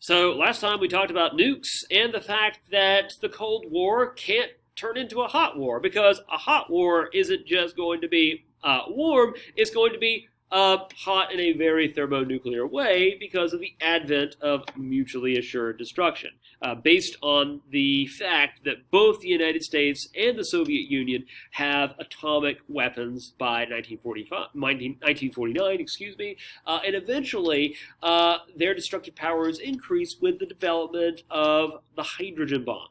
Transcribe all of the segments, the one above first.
So last time we talked about nukes and the fact that the Cold War can't turn into a hot war because a hot war isn't just going to be warm, it's going to be hot in a very thermonuclear way because of the advent of mutually assured destruction, based on the fact that both the United States and the Soviet Union have atomic weapons by 1949, and eventually their destructive powers increase with the development of the hydrogen bomb.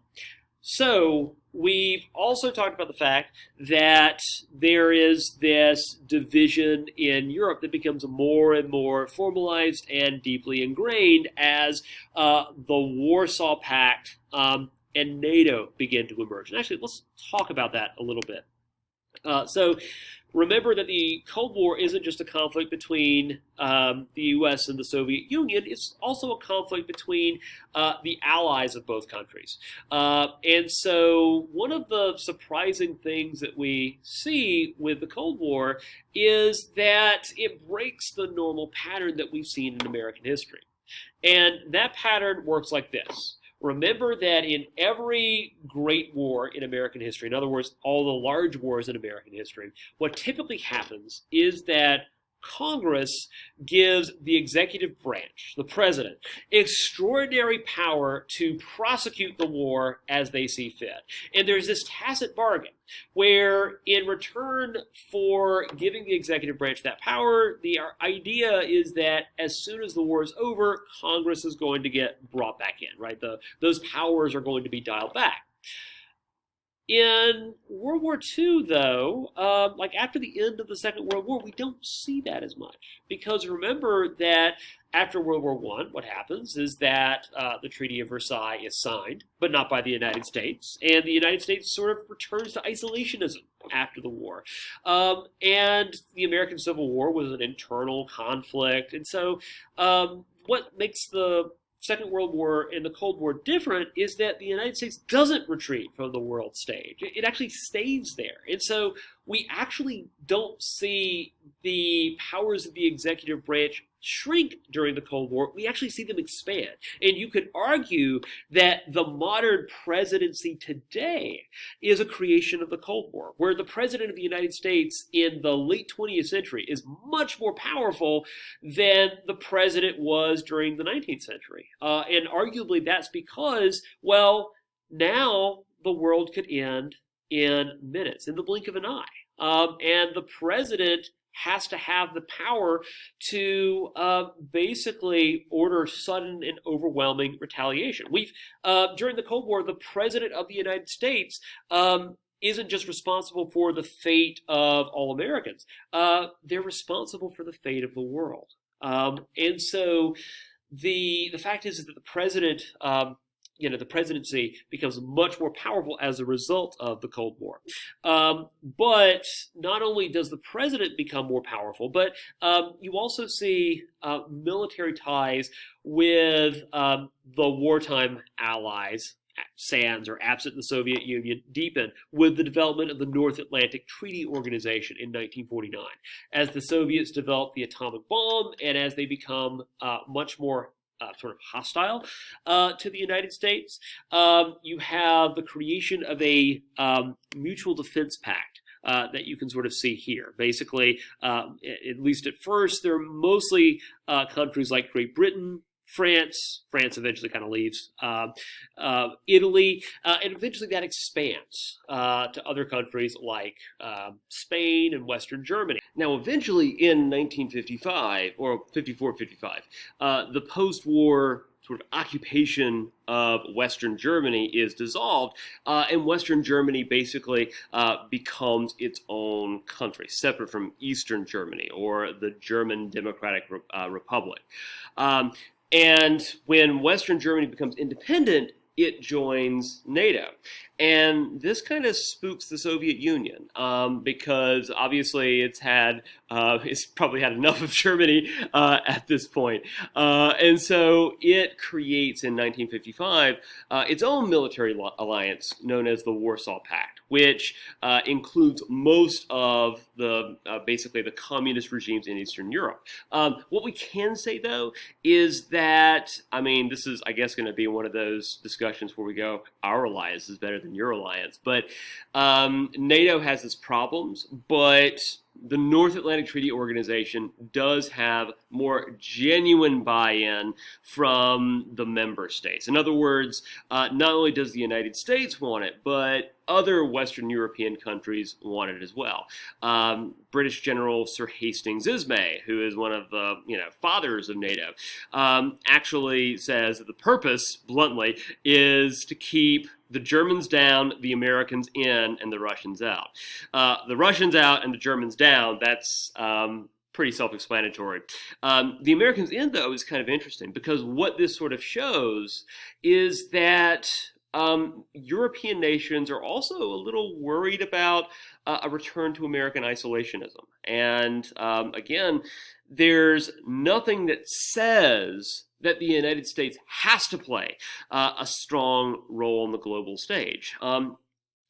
So we've also talked about the fact that there is this division in Europe that becomes more and more formalized and deeply ingrained as the Warsaw Pact and NATO begin to emerge. And actually, let's talk about that a little bit. So remember that the Cold War isn't just a conflict between the U.S. and the Soviet Union. It's also a conflict between the allies of both countries. And so one of the surprising things that we see with the Cold War is that it breaks the normal pattern that we've seen in American history. And that pattern works like this. Remember that in every great war in American history, in other words, all the large wars in American history, what typically happens is that Congress gives the executive branch, the president, extraordinary power to prosecute the war as they see fit. And there's this tacit bargain where, in return for giving the executive branch that power, the idea is that as soon as the war is over, Congress is going to get brought back in, right? Those powers are going to be dialed back. In World War II, though, like after the end of the Second World War, we don't see that as much. Because remember that after World War I, what happens is that the Treaty of Versailles is signed, but not by the United States. And the United States sort of returns to isolationism after the war. And the American Civil War was an internal conflict. And so what makes the Second World War and the Cold War different is that the United States doesn't retreat from the world stage. It actually stays there. And so we actually don't see the powers of the executive branch shrink during the Cold War. We actually see them expand. And you could argue that the modern presidency today is a creation of the Cold War, where the president of the United States in the late 20th century is much more powerful than the president was during the 19th century. And arguably that's because, well, now the world could end in minutes, in the blink of an eye. And the president has to have the power to basically order sudden and overwhelming retaliation. During the Cold War, the president of the United States isn't just responsible for the fate of all Americans. They're responsible for the fate of the world. And so the fact is that the president the presidency becomes much more powerful as a result of the Cold War. But not only does the president become more powerful, but you also see military ties with the wartime allies, sans or absent the Soviet Union, deepen with the development of the North Atlantic Treaty Organization in 1949. As the Soviets develop the atomic bomb and as they become much more sort of hostile to the United States, you have the creation of a mutual defense pact that you can sort of see here. Basically, at least at first, they're mostly countries like Great Britain, France eventually kind of leaves, Italy, and eventually that expands to other countries like Spain and Western Germany. Now, eventually in 1955, or 54-55, the post-war sort of occupation of Western Germany is dissolved, and Western Germany basically becomes its own country, separate from Eastern Germany, or the German Democratic Republic. And when Western Germany becomes independent, it joins NATO. And this kind of spooks the Soviet Union because obviously it's probably had enough of Germany at this point. And so it creates in 1955 its own military alliance known as the Warsaw Pact, which includes most of the basically the communist regimes in Eastern Europe. What we can say though is that, I mean, this is I guess going to be one of those discussions where we go, our alliance is better than your alliance, but NATO has its problems, but the North Atlantic Treaty Organization does have more genuine buy-in from the member states. In other words, not only does the United States want it, but other Western European countries want it as well. British General Sir Hastings Ismay, who is one of the fathers of NATO, actually says that the purpose, bluntly, is to keep the Germans down, the Americans in, and the Russians out. The Russians out and the Germans down, that's pretty self-explanatory. The Americans in, though, is kind of interesting because what this sort of shows is that European nations are also a little worried about a return to American isolationism. And again, there's nothing that says that the United States has to play a strong role on the global stage.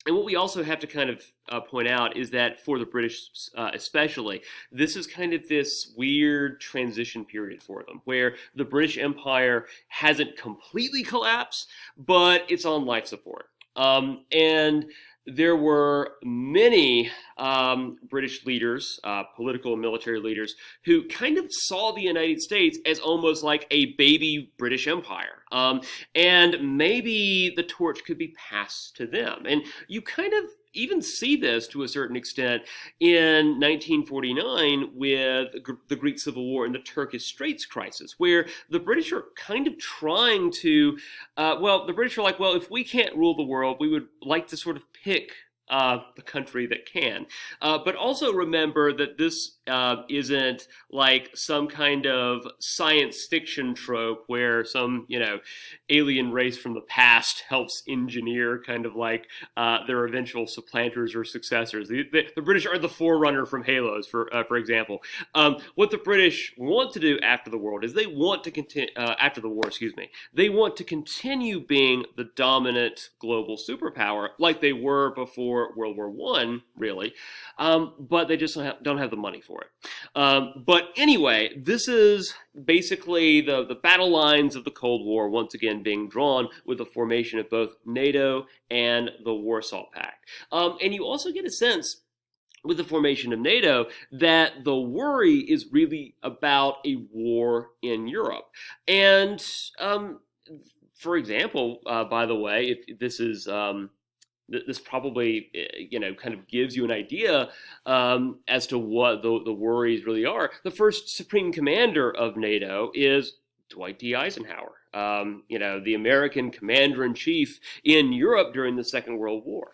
And what we also have to kind of point out is that for the British especially, this is kind of this weird transition period for them, where the British Empire hasn't completely collapsed, but it's on life support. And there were many British leaders, political and military leaders, who kind of saw the United States as almost like a baby British Empire. And maybe the torch could be passed to them. And you kind of even see this to a certain extent in 1949 with the Greek Civil War and the Turkish Straits crisis, where the British are kind of trying to, the British are like, well, if we can't rule the world, we would like to sort of pick the country that can. But also remember that this isn't like some kind of science fiction trope where some, alien race from the past helps engineer kind of like their eventual supplanters or successors. The British are the forerunner from Halos, for example. What the British want to do after the war is they want to continue they want to continue being the dominant global superpower like they were before World War I, really, but they just don't have the money for it. But anyway, this is basically the battle lines of the Cold War once again being drawn with the formation of both NATO and the Warsaw Pact. And you also get a sense with the formation of NATO that the worry is really about a war in Europe. And for example, by the way, if this is this probably, kind of gives you an idea as to what the worries really are. The first Supreme Commander of NATO is Dwight D. Eisenhower, the American Commander-in-Chief in Europe during the Second World War.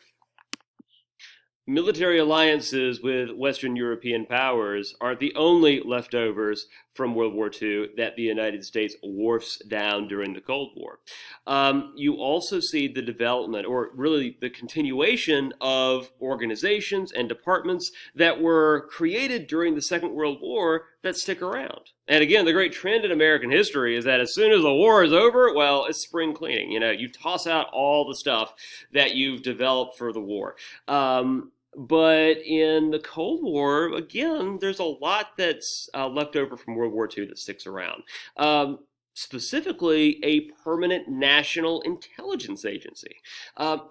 Military alliances with Western European powers aren't the only leftovers from World War II that the United States wharfs down during the Cold War. You also see the development, or really the continuation, of organizations and departments that were created during the Second World War that stick around. And again, the great trend in American history is that as soon as the war is over, well, it's spring cleaning. You toss out all the stuff that you've developed for the war. But in the Cold War, again, there's a lot that's left over from World War II that sticks around. Specifically, a permanent national intelligence agency.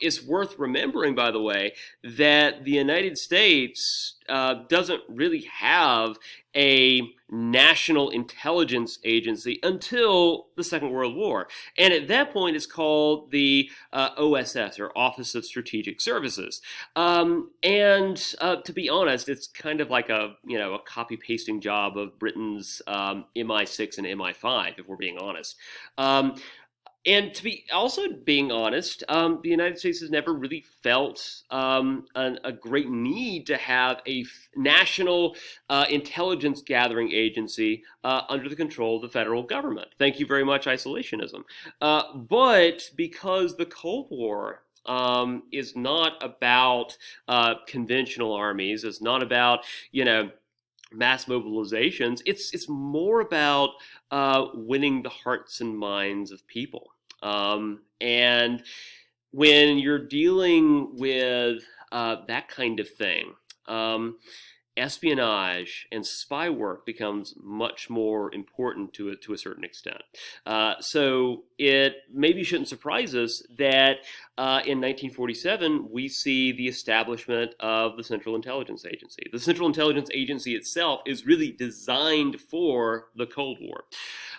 It's worth remembering, by the way, that the United States doesn't really have a national intelligence agency until the Second World War. And at that point, it's called the OSS, or Office of Strategic Services. And to be honest, it's kind of like a copy-pasting job of Britain's MI6 and MI5, if we're being honest. And to be also being honest, the United States has never really felt a great need to have a national intelligence gathering agency under the control of the federal government. Thank you very much, isolationism. But because the Cold War is not about conventional armies, it's not about, mass mobilizations. It's more about winning the hearts and minds of people. And when you're dealing with that kind of thing, espionage and spy work becomes much more important to a certain extent. So it maybe shouldn't surprise us that in 1947 we see the establishment of the Central Intelligence Agency. The Central Intelligence Agency itself is really designed for the Cold War.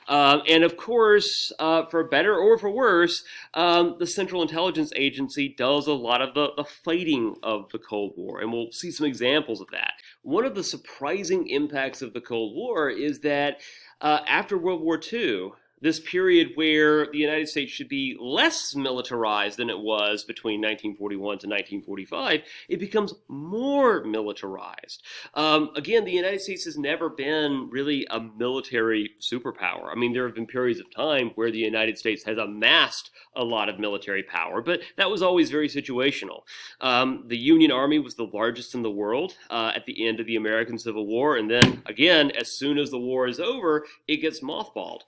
And of course, for better or for worse, the Central Intelligence Agency does a lot of the fighting of the Cold War, and we'll see some examples of that. One of the surprising impacts of the Cold War is that after World War II, this period where the United States should be less militarized than it was between 1941 to 1945, it becomes more militarized. Again, the United States has never been really a military superpower. I mean, there have been periods of time where the United States has amassed a lot of military power, but that was always very situational. The Union Army was the largest in the world at the end of the American Civil War, and then again, as soon as the war is over, it gets mothballed.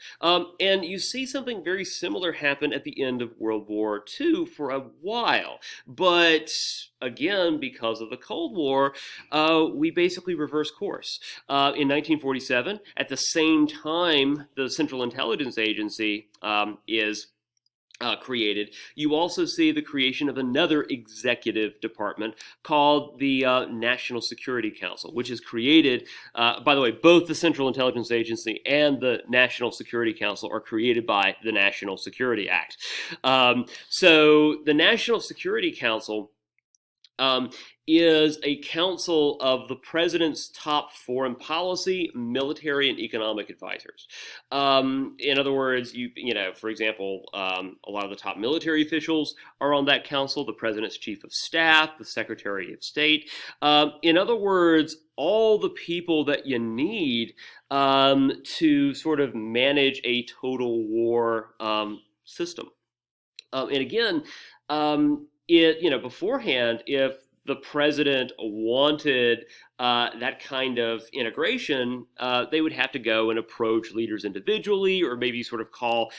And you see something very similar happen at the end of World War II for a while. But again, because of the Cold War, we basically reverse course. In 1947, at the same time the Central Intelligence Agency is created, you also see the creation of another executive department called the National Security Council, which is created, by the way, both the Central Intelligence Agency and the National Security Council are created by the National Security Act. So the National Security Council is a council of the president's top foreign policy, military, and economic advisors. In other words, for example, a lot of the top military officials are on that council, the president's chief of staff, the secretary of state. In other words, all the people that you need to sort of manage a total war system. And again, beforehand, if the president wanted that kind of integration, they would have to go and approach leaders individually, or maybe sort of call,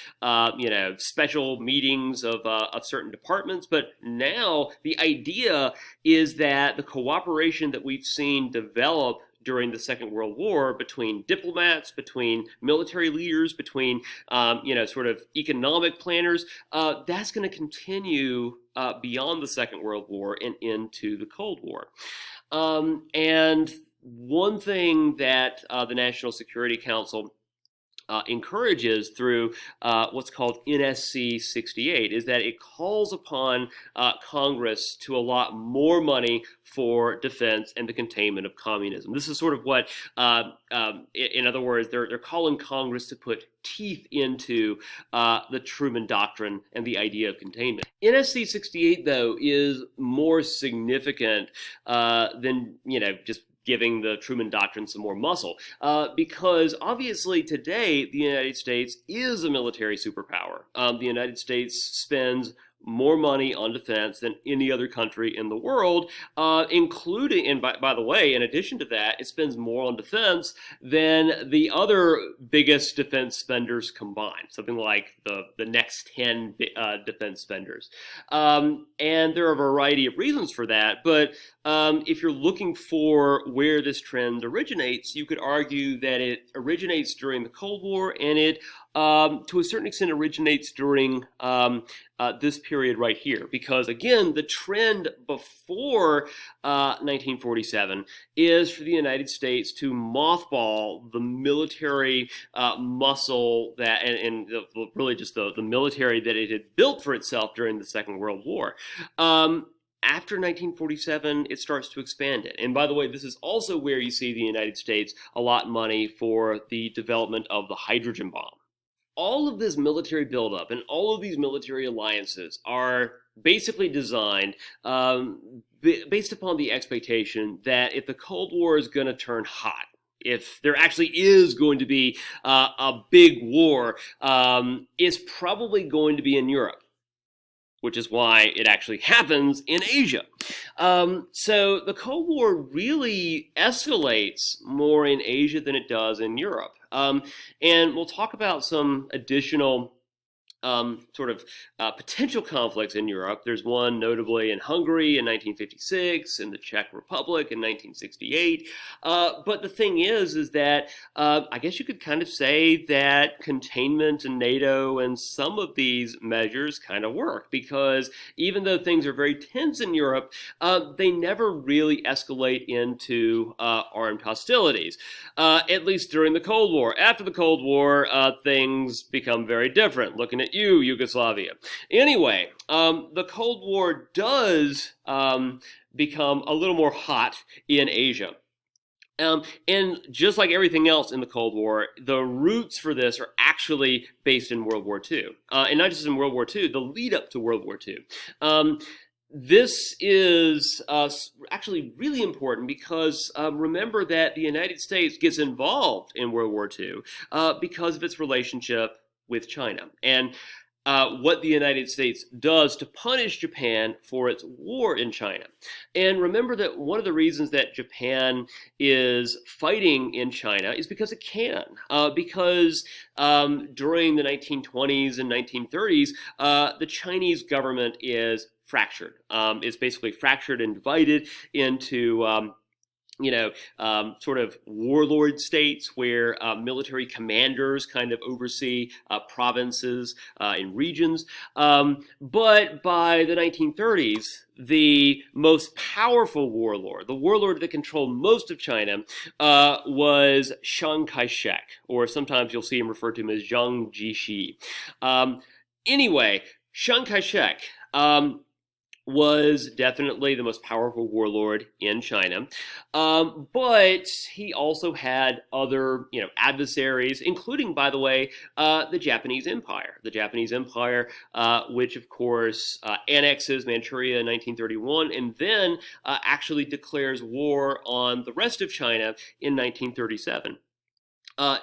special meetings of certain departments. But now the idea is that the cooperation that we've seen develop during the Second World War between diplomats, between military leaders, between, sort of economic planners, that's going to continue beyond the Second World War and into the Cold War. And one thing that the National Security Council encourages through what's called NSC 68 is that it calls upon Congress to allot more money for defense and the containment of communism. This is sort of what, in other words, they're calling Congress to put teeth into the Truman Doctrine and the idea of containment. NSC 68, though, is more significant than, just giving the Truman Doctrine some more muscle. Because obviously today, the United States is a military superpower. The United States spends more money on defense than any other country in the world, including, and by the way, in addition to that, it spends more on defense than the other biggest defense spenders combined, something like the next 10 defense spenders. And there are a variety of reasons for that, but if you're looking for where this trend originates, you could argue that it originates during the Cold War, and it to a certain extent originates during this period right here. Because again, the trend before 1947 is for the United States to mothball the military muscle that, and really just the military that it had built for itself during the Second World War. After 1947, it starts to expand it. And by the way, this is also where you see the United States allot money for the development of the hydrogen bomb. all of this military buildup and all of these military alliances are basically designed based upon the expectation that if the Cold War is going to turn hot, if there actually is going to be a big war, it's probably going to be in Europe, which is why it actually happens in Asia. So the Cold War really escalates more in Asia than it does in Europe. And we'll talk about some additional potential conflicts in Europe. There's one notably in Hungary in 1956, in the Czech Republic in 1968. But the thing is that I guess you could kind of say that containment and NATO and some of these measures kind of work, because even though things are very tense in Europe, they never really escalate into armed hostilities, at least during the Cold War. After the Cold War, things become very different. Looking at you, Yugoslavia. Anyway, the Cold War does become a little more hot in Asia. And just like everything else in the Cold War, the roots for this are actually based in World War II. And not just in World War II, the lead up to World War II. This is actually really important because remember that the United States gets involved in World War II because of its relationship with China. And what the United States does to punish Japan for its war in China. And remember that one of the reasons that Japan is fighting in China is because it can. Because during the 1920s and 1930s, the Chinese government is fractured. It's basically fractured and divided into sort of warlord states where military commanders kind of oversee provinces and regions. But by the 1930s, the most powerful warlord, the warlord that controlled most of China, was Chiang Kai-shek, or sometimes you'll see him referred to as Jiang Jiechi. Anyway, Chiang Kai-shek was definitely the most powerful warlord in China, but he also had other, adversaries, including, by the way, the Japanese Empire. The Japanese Empire, which of course annexes Manchuria in 1931, and then actually declares war on the rest of China in 1937.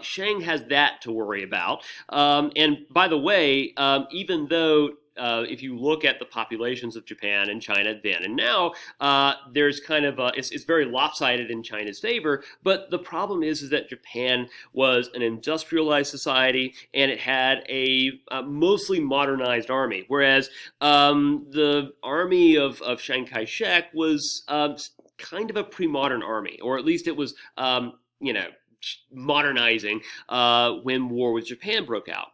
Chiang has that to worry about, and by the way, even though if you look at the populations of Japan and China then and now, there's kind of it's very lopsided in China's favor. But the problem is that Japan was an industrialized society and it had a mostly modernized army, whereas the army of Chiang Kai-shek was kind of a pre-modern army, or at least it was modernizing when war with Japan broke out.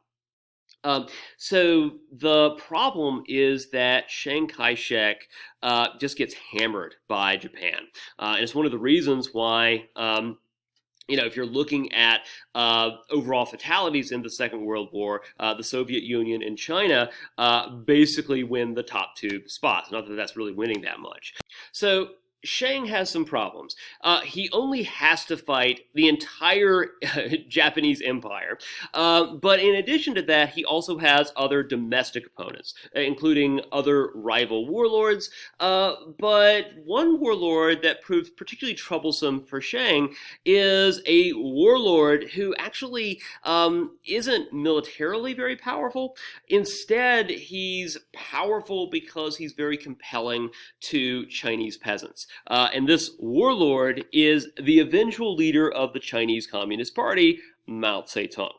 So the problem is that Chiang Kai-shek just gets hammered by Japan. And it's one of the reasons why, if you're looking at overall fatalities in the Second World War, the Soviet Union and China basically win the top two spots. Not that that's really winning that much. So Chiang has some problems. He only has to fight the entire Japanese empire. But in addition to that, he also has other domestic opponents, including other rival warlords. But one warlord that proves particularly troublesome for Chiang is a warlord who actually isn't militarily very powerful. Instead, he's powerful because he's very compelling to Chinese peasants. And this warlord is the eventual leader of the Chinese Communist Party, Mao Zedong.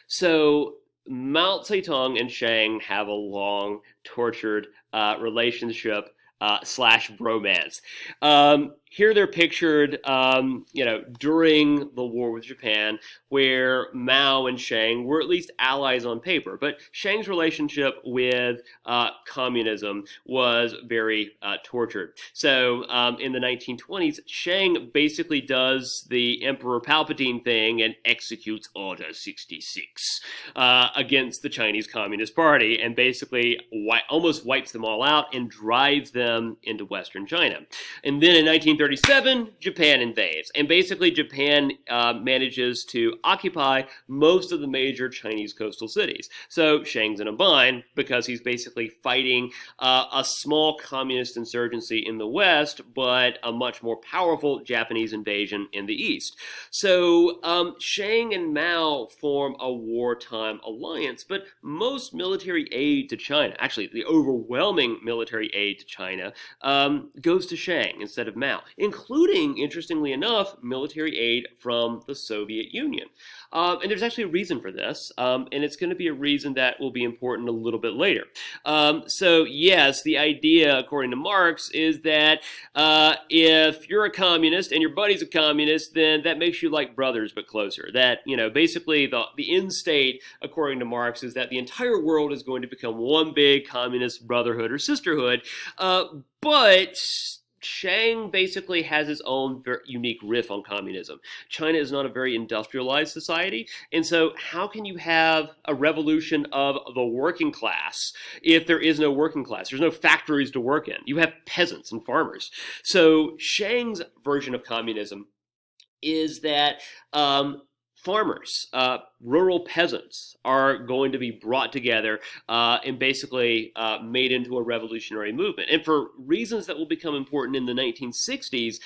So Mao Zedong and Chiang have a long, tortured relationship slash bromance. Here they're pictured, during the war with Japan, where Mao and Chiang were at least allies on paper. But Chiang's relationship with communism was very tortured. So in the 1920s, Chiang basically does the Emperor Palpatine thing and executes Order 66 against the Chinese Communist Party, and basically almost wipes them all out and drives them into Western China. And then in 1935, 1937, Japan invades, and basically Japan manages to occupy most of the major Chinese coastal cities. So Shang's in a bind because he's basically fighting a small communist insurgency in the west, but a much more powerful Japanese invasion in the east. So Shang and Mao form a wartime alliance, but most military aid to China, actually the overwhelming military aid to China, goes to Shang instead of Mao, including, interestingly enough, military aid from the Soviet Union. And there's actually a reason for this, and it's going to be a reason that will be important a little bit later. So yes, the idea, according to Marx, is that if you're a communist and your buddy's a communist, then that makes you like brothers but closer. That, basically the end state, according to Marx, is that the entire world is going to become one big communist brotherhood or sisterhood. But Shang basically has his own very unique riff on communism. China is not a very industrialized society, and so how can you have a revolution of the working class if there is no working class? There's no factories to work in. You have peasants and farmers. So Shang's version of communism is that farmers, rural peasants, are going to be brought together and basically made into a revolutionary movement. And for reasons that will become important in the 1960s,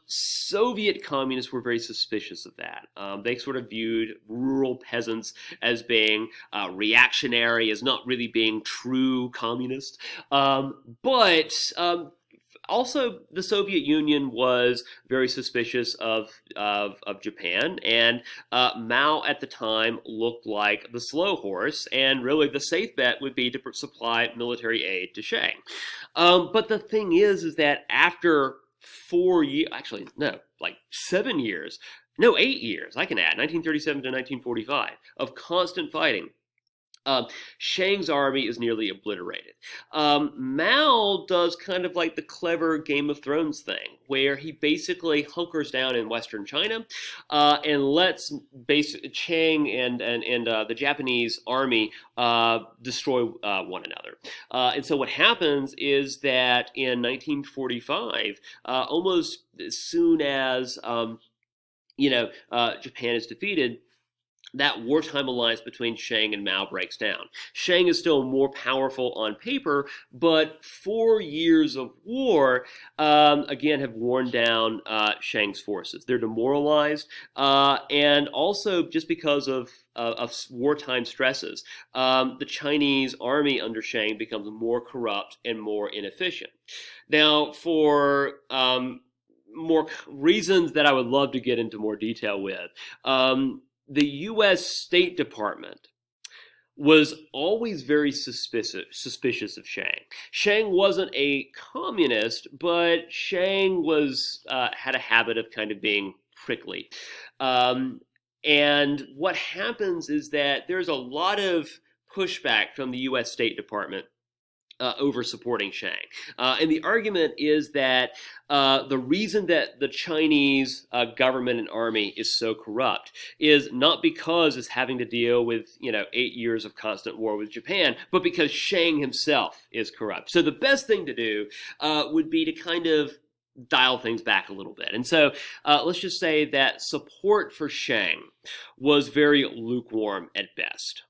Soviet communists were very suspicious of that. They sort of viewed rural peasants as being reactionary, as not really being true communist. But also, the Soviet Union was very suspicious of Japan, and Mao at the time looked like the slow horse, and really the safe bet would be to supply military aid to Shang. But the thing is that after 4 years, actually, no, like 7 years, no, 8 years, I can add, 1937 to 1945, of constant fighting, Shang's army is nearly obliterated. Mao does kind of like the clever Game of Thrones thing, where he basically hunkers down in Western China and lets Chiang and the Japanese army destroy one another. And so what happens is that in 1945, almost as soon as Japan is defeated, that wartime alliance between Shang and Mao breaks down. Shang is still more powerful on paper, but 4 years of war, again, have worn down Shang's forces. They're demoralized, and also just because of wartime stresses, the Chinese army under Shang becomes more corrupt and more inefficient. Now, for more reasons that I would love to get into more detail with, the U.S. State Department was always very suspicious of Shang. Shang wasn't a communist, but Shang was had a habit of kind of being prickly. And what happens is that there's a lot of pushback from the U.S. State Department over supporting Shang. And the argument is that the reason that the Chinese government and army is so corrupt is not because it's having to deal with 8 years of constant war with Japan, but because Shang himself is corrupt. So the best thing to do would be to kind of dial things back a little bit. And so let's just say that support for Shang was very lukewarm at best.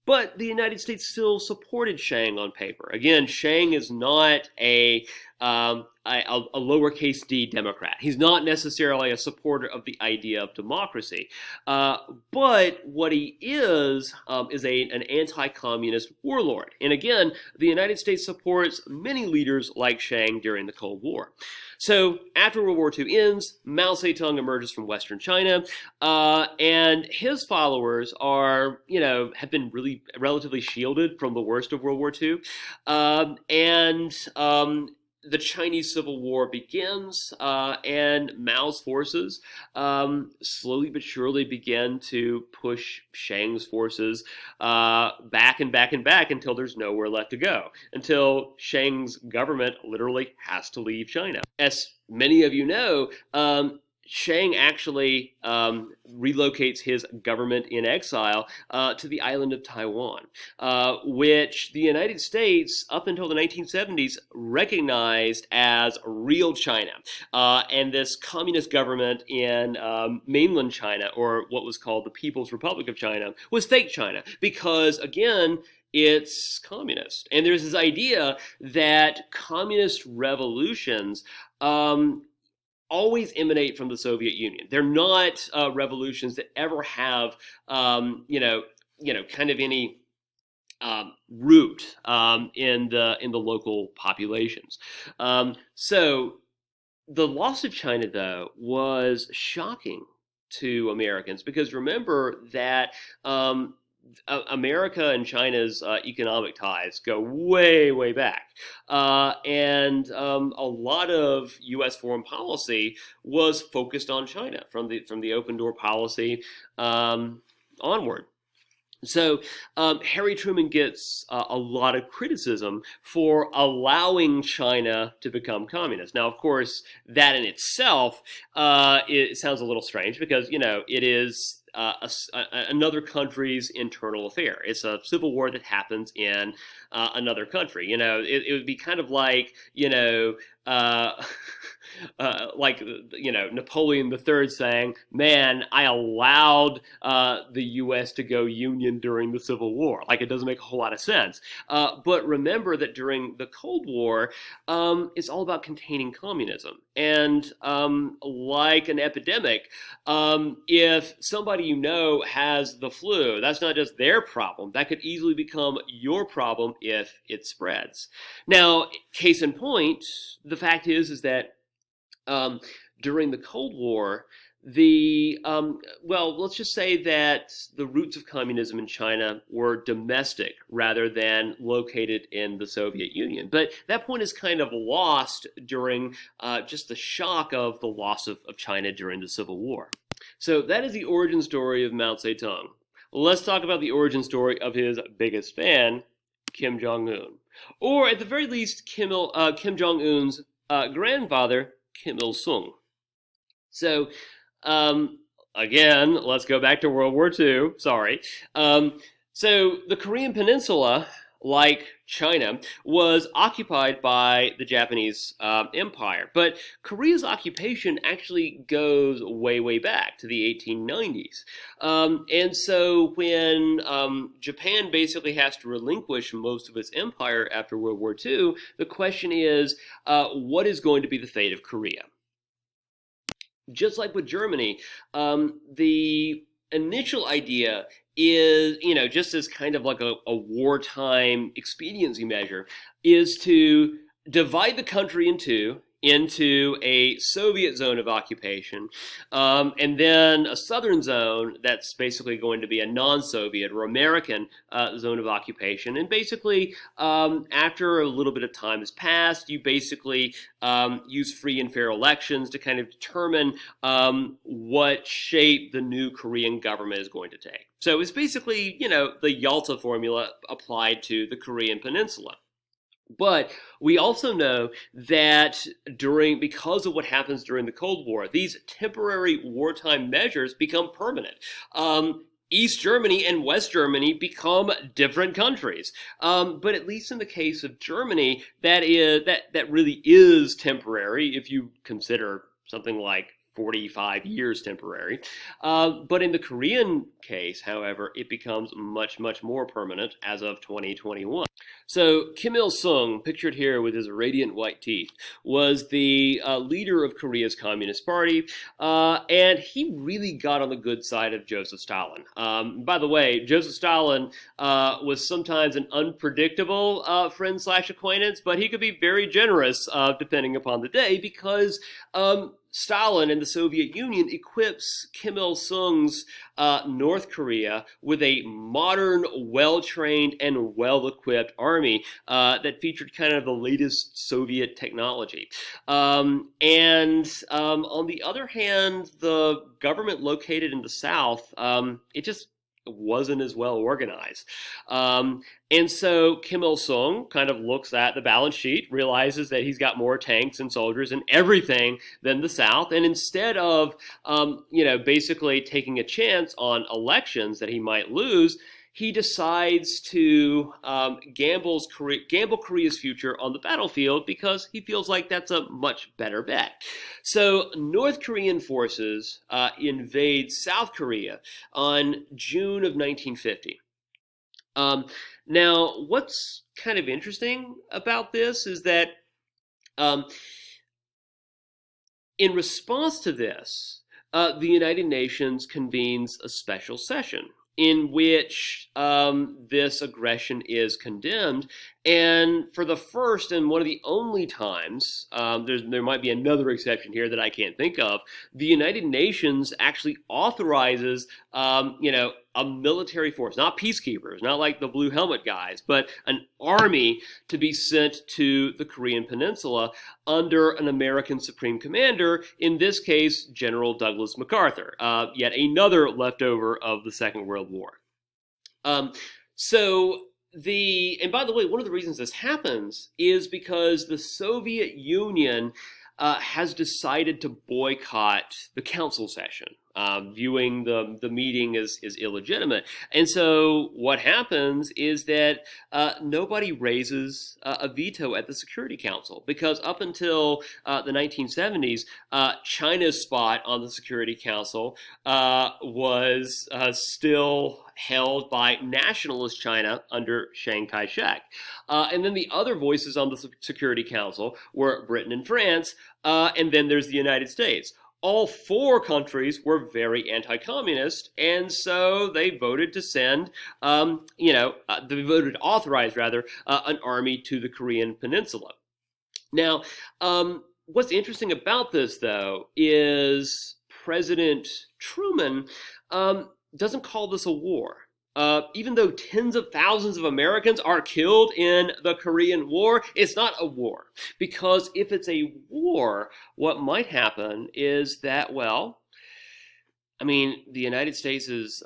But the United States still supported Shang on paper. Again, Shang is not a lowercase d Democrat. He's not necessarily a supporter of the idea of democracy. But what he is an anti-communist warlord. And again, the United States supports many leaders like Shang during the Cold War. So after World War II ends, Mao Zedong emerges from Western China, and his followers have been relatively shielded from the worst of World War II, the Chinese Civil War begins, and Mao's forces slowly but surely begin to push Shang's forces back and back and back until there's nowhere left to go, until Shang's government literally has to leave China. As many of you know, Chiang actually relocates his government in exile to the island of Taiwan, which the United States, up until the 1970s, recognized as real China. And this communist government in mainland China, or what was called the People's Republic of China, was fake China because, again, it's communist. And there's this idea that communist revolutions always emanate from the Soviet Union. They're not revolutions that ever have, kind of any root in the local populations. So the loss of China, though, was shocking to Americans because remember that America and China's economic ties go way, way back. And a lot of U.S. foreign policy was focused on China from the open door policy onward. So Harry Truman gets a lot of criticism for allowing China to become communist. Now, of course, that in itself it sounds a little strange because it is another country's internal affair. It's a civil war that happens in another country. It would be kind of like Napoleon III saying, "Man, I allowed the U.S. to go Union during the Civil War." Like, it doesn't make a whole lot of sense. But remember that during the Cold War, it's all about containing communism. And like an epidemic, if somebody has the flu, that's not just their problem. That could easily become your problem if it spreads. Now, case in point, the fact is that during the Cold War, let's just say that the roots of communism in China were domestic rather than located in the Soviet Union. But that point is kind of lost during just the shock of the loss of China during the Civil War. So that is the origin story of Mao Zedong. Let's talk about the origin story of his biggest fan, Kim Jong-un. Or at the very least, Kim Jong-un's grandfather, Kim Il-sung. So, again, let's go back to World War II. Sorry. So the Korean Peninsula, like China, was occupied by the Japanese Empire. But Korea's occupation actually goes way, way back to the 1890s. And so when Japan basically has to relinquish most of its empire after World War II, the question is, what is going to be the fate of Korea? Just like with Germany, the initial idea is, just as kind of like a wartime expediency measure, is to divide the country into a Soviet zone of occupation, and then a southern zone that's basically going to be a non-Soviet or American zone of occupation. And basically, after a little bit of time has passed, you basically use free and fair elections to kind of determine what shape the new Korean government is going to take. So it's basically, the Yalta formula applied to the Korean Peninsula. But we also know that because of what happens during the Cold War, these temporary wartime measures become permanent. East Germany and West Germany become different countries. But at least in the case of Germany, that really is temporary if you consider something like 45 years temporary. But in the Korean case, however, it becomes much, much more permanent as of 2021. So Kim Il-sung, pictured here with his radiant white teeth, was the leader of Korea's Communist Party, and he really got on the good side of Joseph Stalin. By the way, Joseph Stalin was sometimes an unpredictable friend/acquaintance, but he could be very generous depending upon the day because Stalin and the Soviet Union equips Kim Il-sung's North Korea with a modern, well-trained, and well-equipped army that featured kind of the latest Soviet technology. And on the other hand, the government located in the South, it wasn't as well organized. And so Kim Il sung kind of looks at the balance sheet, realizes that he's got more tanks and soldiers and everything than the South, and instead of basically taking a chance on elections that he might lose, he decides to gamble Korea's future on the battlefield because he feels like that's a much better bet. So North Korean forces invade South Korea on June of 1950. Now, what's kind of interesting about this is that in response to this, the United Nations convenes a special session in which this aggression is condemned. And for the first and one of the only times, there might be another exception here that I can't think of, the United Nations actually authorizes, a military force, not peacekeepers, not like the blue helmet guys, but an army to be sent to the Korean Peninsula under an American Supreme Commander, in this case, General Douglas MacArthur, yet another leftover of the Second World War. And by the way, one of the reasons this happens is because the Soviet Union has decided to boycott the council session, viewing the meeting as illegitimate. And so what happens is that nobody raises a veto at the Security Council, because up until the 1970s, China's spot on the Security Council was still held by nationalist China under Chiang Kai-shek. And then the other voices on the Security Council were Britain and France, and then there's the United States. All four countries were very anti-communist, and so they voted to send, they voted to authorize, rather, an army to the Korean Peninsula. Now, what's interesting about this, though, is President Truman doesn't call this a war. Even though tens of thousands of Americans are killed in the Korean War, it's not a war. Because if it's a war, what might happen is that, the United States is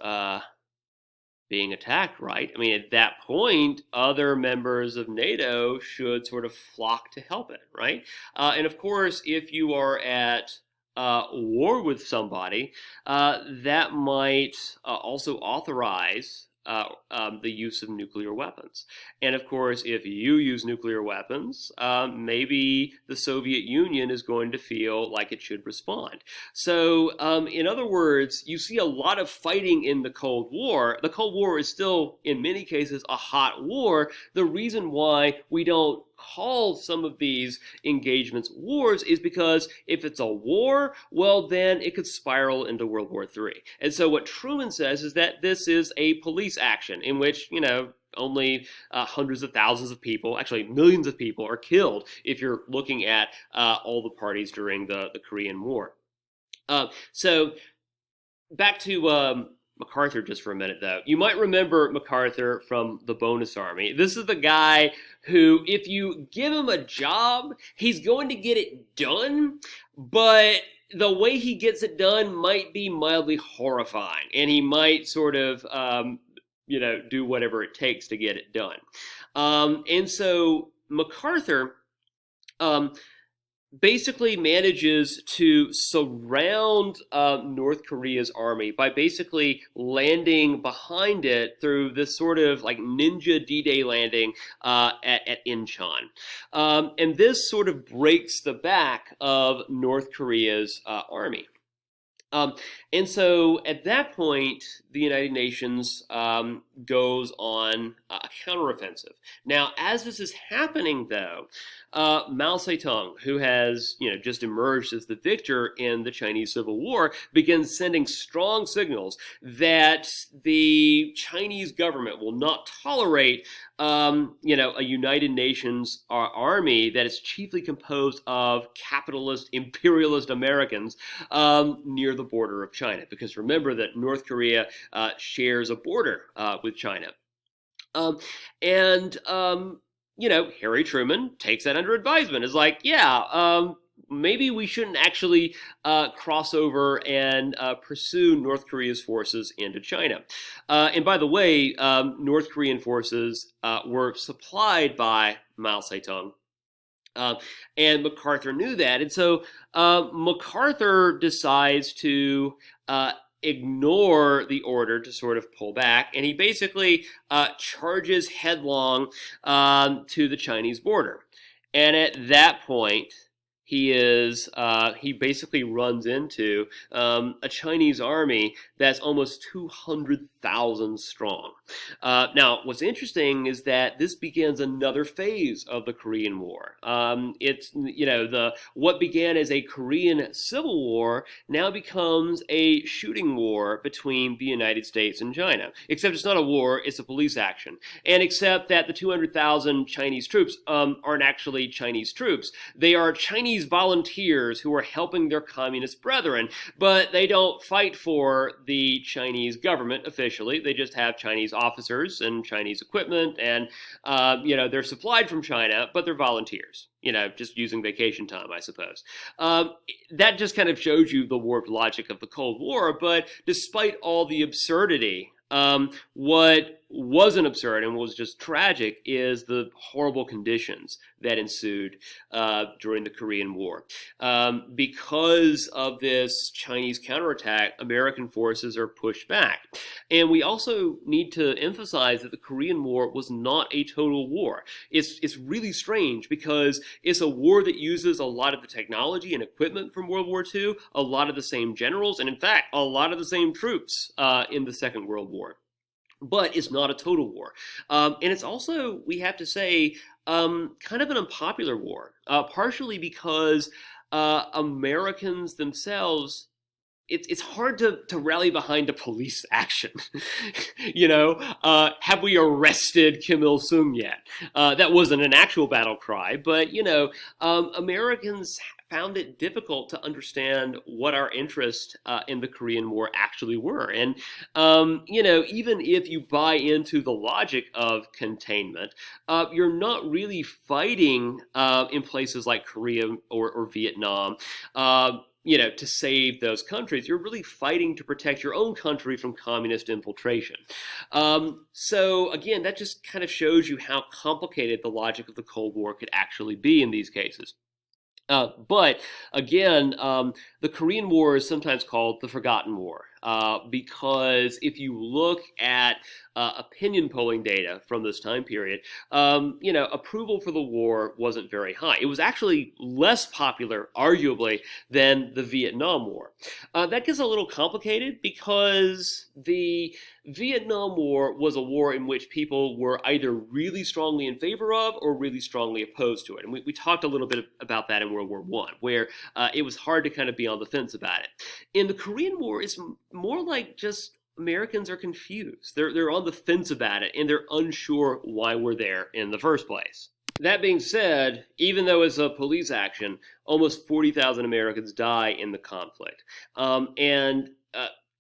being attacked, right? At that point, other members of NATO should sort of flock to help it, right? And of course, if you are at war with somebody, that might also authorize the use of nuclear weapons. And of course, if you use nuclear weapons, maybe the Soviet Union is going to feel like it should respond. So, in other words, you see a lot of fighting in the Cold War. The Cold War is still, in many cases, a hot war. The reason why we don't call some of these engagements wars is because if it's a war, well, then it could spiral into World War III. And so what Truman says is that this is a police action in which, only hundreds of thousands of people, actually millions of people, are killed if you're looking at all the parties during the Korean War. So back to MacArthur just for a minute, though. You might remember MacArthur from the Bonus Army. This is the guy who, if you give him a job, he's going to get it done, but the way he gets it done might be mildly horrifying, and he might sort of, do whatever it takes to get it done. And so MacArthur basically manages to surround North Korea's army by basically landing behind it through this sort of like ninja D-Day landing at Incheon. And this sort of breaks the back of North Korea's army. And so at that point, the United Nations goes on a counteroffensive. Now, as this is happening, though, Mao Zedong, who has just emerged as the victor in the Chinese Civil War, begins sending strong signals that the Chinese government will not tolerate a United Nations army that is chiefly composed of capitalist, imperialist Americans near the border of China. Because remember that North Korea shares a border with China. Harry Truman takes that under advisement. Is like, maybe we shouldn't actually cross over and pursue North Korea's forces into China. And by the way, North Korean forces were supplied by Mao Zedong. Uh, and MacArthur knew that. And so MacArthur decides to ignore the order to sort of pull back. And he basically charges headlong to the Chinese border. And at that point, he basically runs into a Chinese army that's almost 200,000 strong. Now, what's interesting is that this begins another phase of the Korean War. What began as a Korean Civil War now becomes a shooting war between the United States and China. Except it's not a war; it's a police action. And except that the 200,000 Chinese troops aren't actually Chinese troops; they are Chinese volunteers who are helping their communist brethren, but they don't fight for the Chinese government officially. They just have Chinese officers and Chinese equipment, and they're supplied from China, but they're volunteers. Just using vacation time, I suppose. That just kind of shows you the warped logic of the Cold War. But despite all the absurdity, what wasn't absurd and was just tragic is the horrible conditions that ensued during the Korean War. Because of this Chinese counterattack, American forces are pushed back. And we also need to emphasize that the Korean War was not a total war. It's really strange because it's a war that uses a lot of the technology and equipment from World War II, a lot of the same generals, and in fact, a lot of the same troops in the Second World War. But it's not a total war. And it's also, we have to say, kind of an unpopular war, partially because Americans themselves, it's hard to rally behind a police action. Have we arrested Kim Il-sung yet? That wasn't an actual battle cry, but, Americans found it difficult to understand what our interests in the Korean War actually were. And, even if you buy into the logic of containment, you're not really fighting in places like Korea or Vietnam, to save those countries. You're really fighting to protect your own country from communist infiltration. So again, that just kind of shows you how complicated the logic of the Cold War could actually be in these cases. But again, the Korean War is sometimes called the Forgotten War because if you look at opinion polling data from this time period, approval for the war wasn't very high. It was actually less popular, arguably, than the Vietnam War. That gets a little complicated because the Vietnam War was a war in which people were either really strongly in favor of or really strongly opposed to it. And we talked a little bit about that in World War I, where it was hard to kind of be on the fence about it. In the Korean War, it's more like just Americans are confused. They're on the fence about it, and they're unsure why we're there in the first place. That being said, even though it's a police action, almost 40,000 Americans die in the conflict.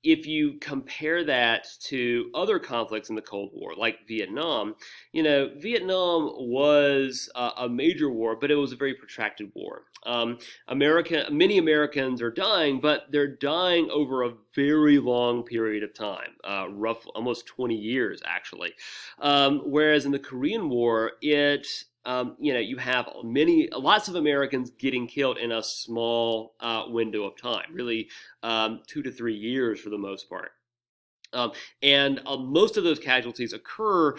If you compare that to other conflicts in the Cold War, like Vietnam, Vietnam was a major war, but it was a very protracted war. Many Americans are dying, but they're dying over a very long period of time, almost 20 years, actually. Whereas in the Korean War, you have lots of Americans getting killed in a small window of time, really 2 to 3 years for the most part. And most of those casualties occur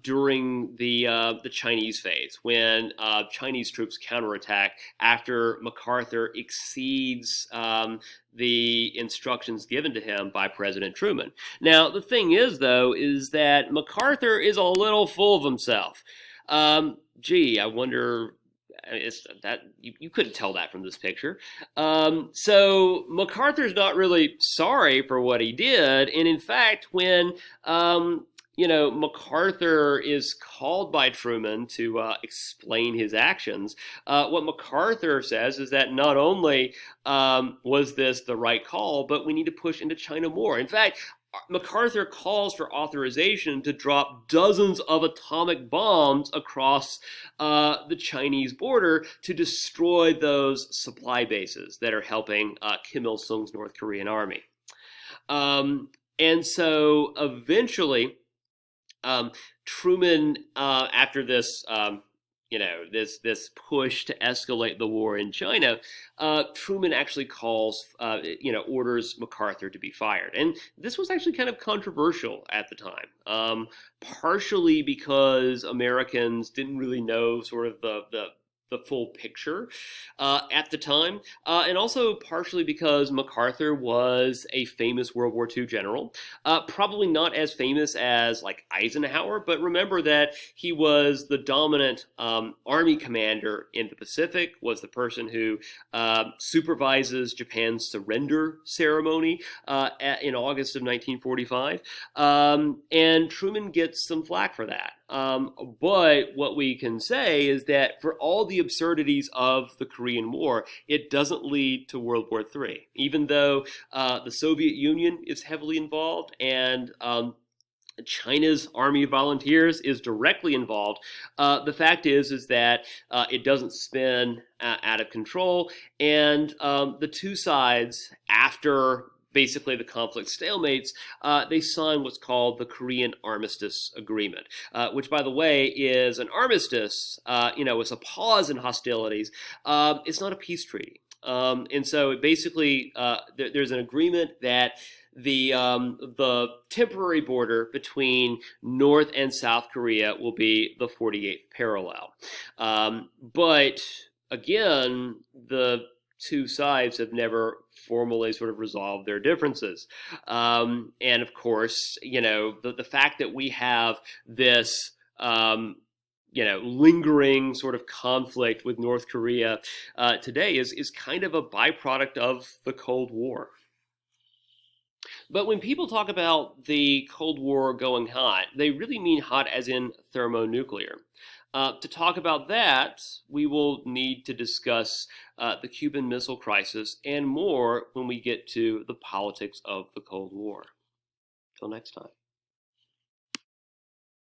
during the Chinese phase, when Chinese troops counterattack after MacArthur exceeds the instructions given to him by President Truman. Now, the thing is, though, is that MacArthur is a little full of himself. I wonder. You couldn't tell that from this picture. So MacArthur's not really sorry for what he did, and in fact, when MacArthur is called by Truman to explain his actions, what MacArthur says is that not only was this the right call, but we need to push into China more. In fact, MacArthur calls for authorization to drop dozens of atomic bombs across the Chinese border to destroy those supply bases that are helping Kim Il Sung's North Korean army. And so eventually, Truman, after this, this push to escalate the war in China, Truman actually orders MacArthur to be fired. And this was actually kind of controversial at the time, partially because Americans didn't really know sort of the full picture at the time, and also partially because MacArthur was a famous World War II general, probably not as famous as like Eisenhower, but remember that he was the dominant army commander in the Pacific, was the person who supervises Japan's surrender ceremony in August of 1945, and Truman gets some flack for that. But what we can say is that for all the absurdities of the Korean War, it doesn't lead to World War III, even though the Soviet Union is heavily involved and China's Army of Volunteers is directly involved. The fact is that it doesn't spin out of control, and the two sides, after basically the conflict stalemates, they signed what's called the Korean Armistice Agreement, which, by the way, is an armistice. It's a pause in hostilities. It's not a peace treaty. And so it basically, there's an agreement that the temporary border between North and South Korea will be the 48th parallel. But again, the two sides have never formally sort of resolved their differences. And of course, the fact that we have this lingering sort of conflict with North Korea today is kind of a byproduct of the Cold War. But when people talk about the Cold War going hot, they really mean hot as in thermonuclear. To talk about that, we will need to discuss the Cuban Missile Crisis and more when we get to the politics of the Cold War. Till next time.